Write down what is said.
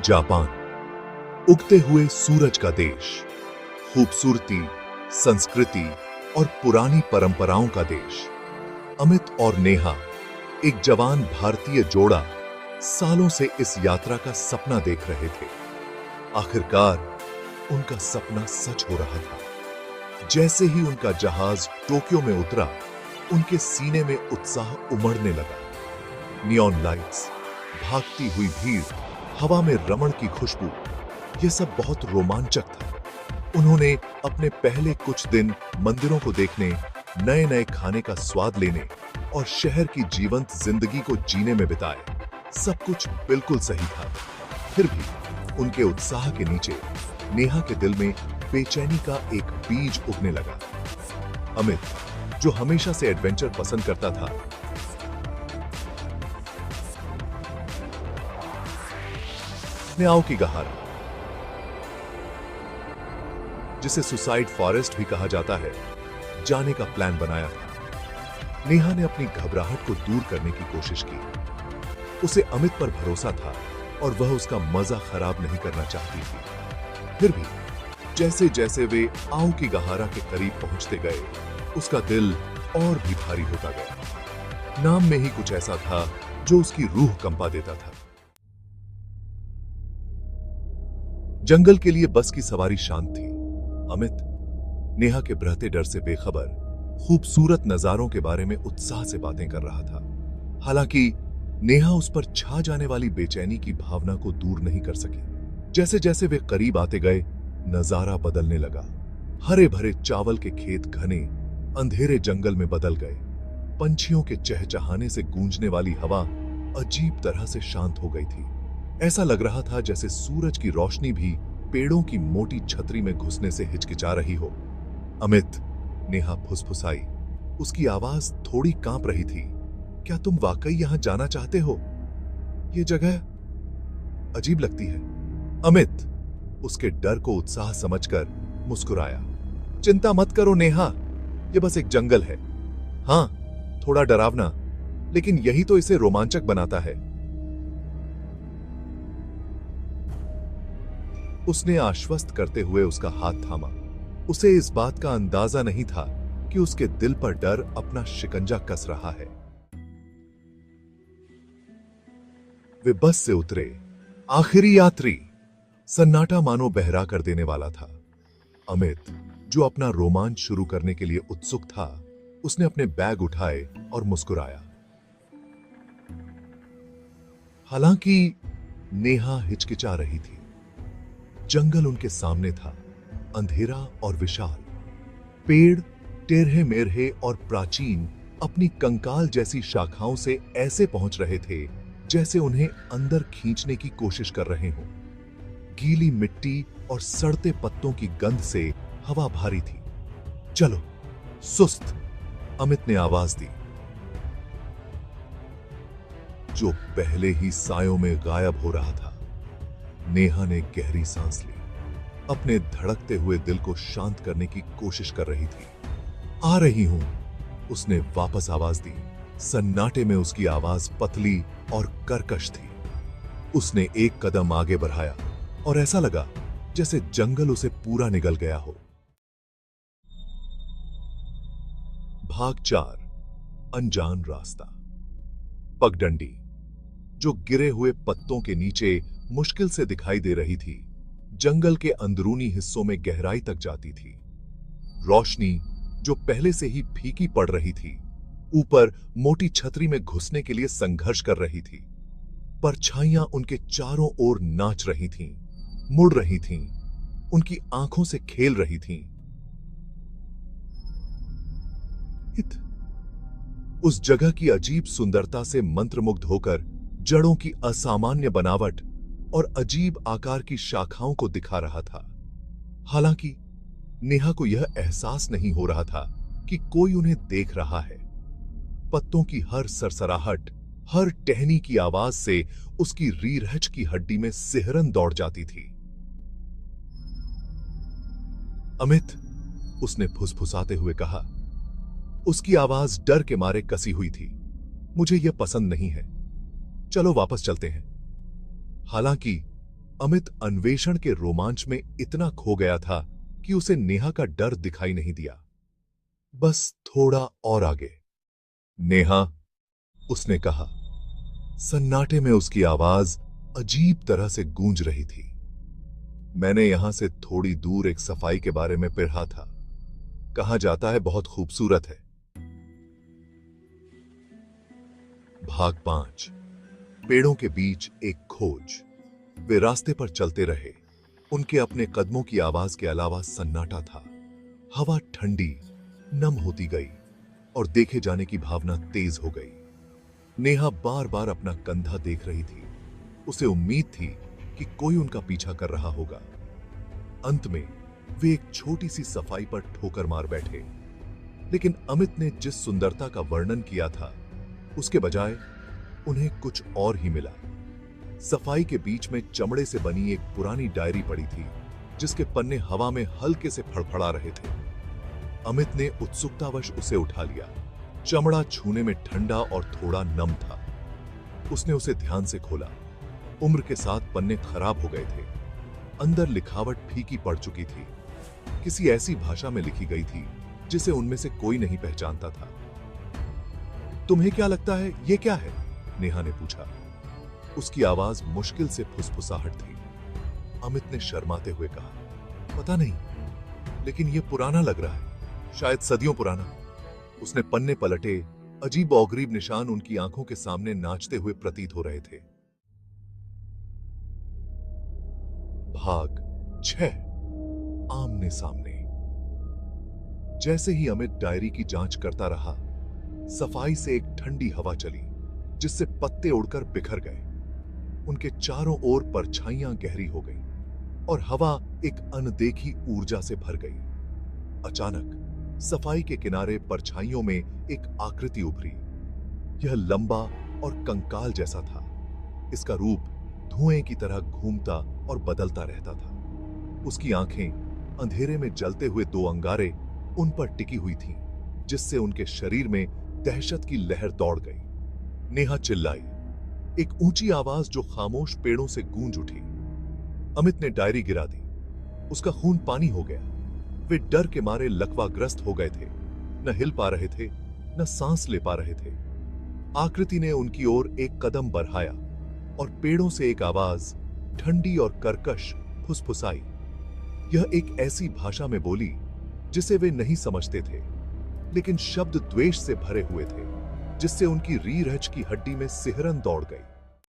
Japan, उगते हुए सूरज का देश, खूबसूरती, संस्कृति और पुरानी परंपराओं का देश। अमित और नेहा, एक जवान भारतीय जोड़ा, सालों से इस यात्रा का सपना देख रहे थे। आखिरकार उनका सपना सच हो रहा था। जैसे ही उनका जहाज टोक्यो में उतरा, उनके सीने में उत्साह उमड़ने लगा। नियॉन लाइट्स, भागती हुई भीड़, हवा में रमण की खुशबू, यह सब बहुत रोमांचक था। उन्होंने अपने पहले कुछ दिन मंदिरों को देखने, नए नए खाने का स्वाद लेने और शहर की जीवंत जिंदगी को जीने में बिताए। सब कुछ बिल्कुल सही था। फिर भी उनके उत्साह के नीचे नेहा के दिल में बेचैनी का एक बीज उगने लगा। अमित, जो हमेशा से एडवेंचर पसंद करता था, ने आओकीगाहारा, जिसे सुसाइड फॉरेस्ट भी कहा जाता है, जाने का प्लान बनाया था। नेहा ने अपनी घबराहट को दूर करने की कोशिश की। उसे अमित पर भरोसा था और वह उसका मजा खराब नहीं करना चाहती थी। फिर भी जैसे जैसे वे आओकीगाहारा के करीब पहुंचते गए, उसका दिल और भी भारी होता गया। नाम में ही कुछ ऐसा था जो उसकी रूह कंपा देता था। जंगल के लिए बस की सवारी शांत थी। अमित, नेहा के बहते डर से बेखबर, खूबसूरत नजारों के बारे में उत्साह से बातें कर रहा था। हालांकि नेहा उस पर छा जाने वाली बेचैनी की भावना को दूर नहीं कर सकी। जैसे जैसे वे करीब आते गए, नजारा बदलने लगा। हरे भरे चावल के खेत घने अंधेरे जंगल में बदल गए। पंछियों के चहचहाने से गूंजने वाली हवा अजीब तरह से शांत हो गई थी। ऐसा लग रहा था जैसे सूरज की रोशनी भी पेड़ों की मोटी छतरी में घुसने से हिचकिचा रही हो। अमित, नेहा फुसफुसाई। उसकी आवाज थोड़ी कांप रही थी। क्या तुम वाकई यहां जाना चाहते हो? यह जगह अजीब लगती है। अमित उसके डर को उत्साह समझकर मुस्कुराया। चिंता मत करो नेहा, यह बस एक जंगल है। हां, थोड़ा डरावना, लेकिन यही तो इसे रोमांचक बनाता है। उसने आश्वस्त करते हुए उसका हाथ थामा। उसे इस बात का अंदाजा नहीं था कि उसके दिल पर डर अपना शिकंजा कस रहा है। वे बस से उतरे। आखिरी यात्री। सन्नाटा मानो बहरा कर देने वाला था। अमित, जो अपना रोमांच शुरू करने के लिए उत्सुक था, उसने अपने बैग उठाए और मुस्कुराया। हालांकि नेहा हिचकिचा रही थी। जंगल उनके सामने था, अंधेरा और विशाल। पेड़ टेढ़े मेढ़े और प्राचीन, अपनी कंकाल जैसी शाखाओं से ऐसे पहुंच रहे थे जैसे उन्हें अंदर खींचने की कोशिश कर रहे हों। गीली मिट्टी और सड़ते पत्तों की गंध से हवा भारी थी। चलो, सुस्त, अमित ने आवाज दी। जो पहले ही सायों में गायब हो रहा था। नेहा ने गहरी सांस ली, अपने धड़कते हुए दिल को शांत करने की कोशिश कर रही थी। आ रही हूं, उसने वापस आवाज दी। सन्नाटे में उसकी आवाज पतली और कर्कश थी। उसने एक कदम आगे बढ़ाया और ऐसा लगा जैसे जंगल उसे पूरा निगल गया हो। भाग 4, अनजान रास्ता। पगडंडी, जो गिरे हुए पत्तों के नीचे मुश्किल से दिखाई दे रही थी, जंगल के अंदरूनी हिस्सों में गहराई तक जाती थी। रोशनी, जो पहले से ही फीकी पड़ रही थी, ऊपर मोटी छतरी में घुसने के लिए संघर्ष कर रही थी। परछाइयां उनके चारों ओर नाच रही थीं, मुड़ रही थीं, उनकी आंखों से खेल रही थीं। उस जगह की अजीब सुंदरता से मंत्रमुग्ध होकर जड़ों की असामान्य बनावट और अजीब आकार की शाखाओं को दिखा रहा था। हालांकि नेहा को यह एहसास नहीं हो रहा था कि कोई उन्हें देख रहा है। पत्तों की हर सरसराहट, हर टहनी की आवाज से उसकी रीढ़ की हड्डी में सिहरन दौड़ जाती थी। अमित, उसने फुसफुसाते हुए कहा। उसकी आवाज डर के मारे कसी हुई थी। मुझे यह पसंद नहीं है। चलो वापस चलते हैं। हालांकि अमित अन्वेषण के रोमांच में इतना खो गया था कि उसे नेहा का डर दिखाई नहीं दिया। बस थोड़ा और आगे। नेहा, उसने कहा। सन्नाटे में उसकी आवाज अजीब तरह से गूंज रही थी। मैंने यहां से थोड़ी दूर एक सफाई के बारे में पढ़ा था। कहा जाता है बहुत खूबसूरत है। भाग 5। पेड़ों के बीच एक खोज। वे रास्ते पर चलते रहे। उनके अपने कदमों की आवाज के अलावा सन्नाटा था। हवा ठंडी, नम होती गई और देखे जाने की भावना तेज हो गई। नेहा बार बार अपना कंधा देख रही थी। उसे उम्मीद थी कि कोई उनका पीछा कर रहा होगा। अंत में वे एक छोटी सी सफाई पर ठोकर मार बैठे। लेकिन अमित ने जिस सुंदरता का वर्णन किया था, उसके बजाय उन्हें कुछ और ही मिला। सफाई के बीच में चमड़े से बनी एक पुरानी डायरी पड़ी थी, जिसके पन्ने हवा में हल्के से फड़फड़ा रहे थे। अमित ने उत्सुकतावश उसे उठा लिया। चमड़ा छूने में ठंडा और थोड़ा नम था। उसने उसे ध्यान से खोला। उम्र के साथ पन्ने खराब हो गए थे। अंदर लिखावट फीकी पड़ चुकी थी। किसी ऐसी भाषा में लिखी गई थी जिसे उनमें से कोई नहीं पहचानता था। तुम्हें क्या लगता है ये क्या है? नेहा ने पूछा। उसकी आवाज मुश्किल से फुसफुसाहट थी। अमित ने शर्माते हुए कहा, पता नहीं, लेकिन ये पुराना लग रहा है, शायद सदियों पुराना। उसने पन्ने पलटे। अजीब औगरीब निशान उनकी आंखों के सामने नाचते हुए प्रतीत हो रहे थे। भाग 6। आमने सामने। जैसे ही अमित डायरी की जांच करता रहा, सफाई से एक ठंडी हवा चली, जिससे पत्ते उड़कर बिखर गए। उनके चारों ओर परछाइयां गहरी हो गईं और हवा एक अनदेखी ऊर्जा से भर गई। अचानक सफाई के किनारे परछाइयों में एक आकृति उभरी। यह लंबा और कंकाल जैसा था। इसका रूप धुएं की तरह घूमता और बदलता रहता था। उसकी आंखें अंधेरे में जलते हुए दो अंगारे उन पर टिकी हुई थीं, जिससे उनके शरीर में दहशत की लहर दौड़ गई। नेहा चिल्लाई, एक ऊंची आवाज जो खामोश पेड़ों से गूंज उठी। अमित ने डायरी गिरा दी। उसका खून पानी हो गया। वे डर के मारे लकवाग्रस्त हो गए थे। न हिल पा रहे थे, न सांस ले पा रहे थे। आकृति ने उनकी ओर एक कदम बढ़ाया और पेड़ों से एक आवाज, ठंडी और कर्कश, फुसफुसाई। यह एक ऐसी भाषा में बोली जिसे वे नहीं समझते थे, लेकिन शब्द द्वेष से भरे हुए थे, जिससे उनकी रीढ़ की हड्डी में सिहरन दौड़ गई।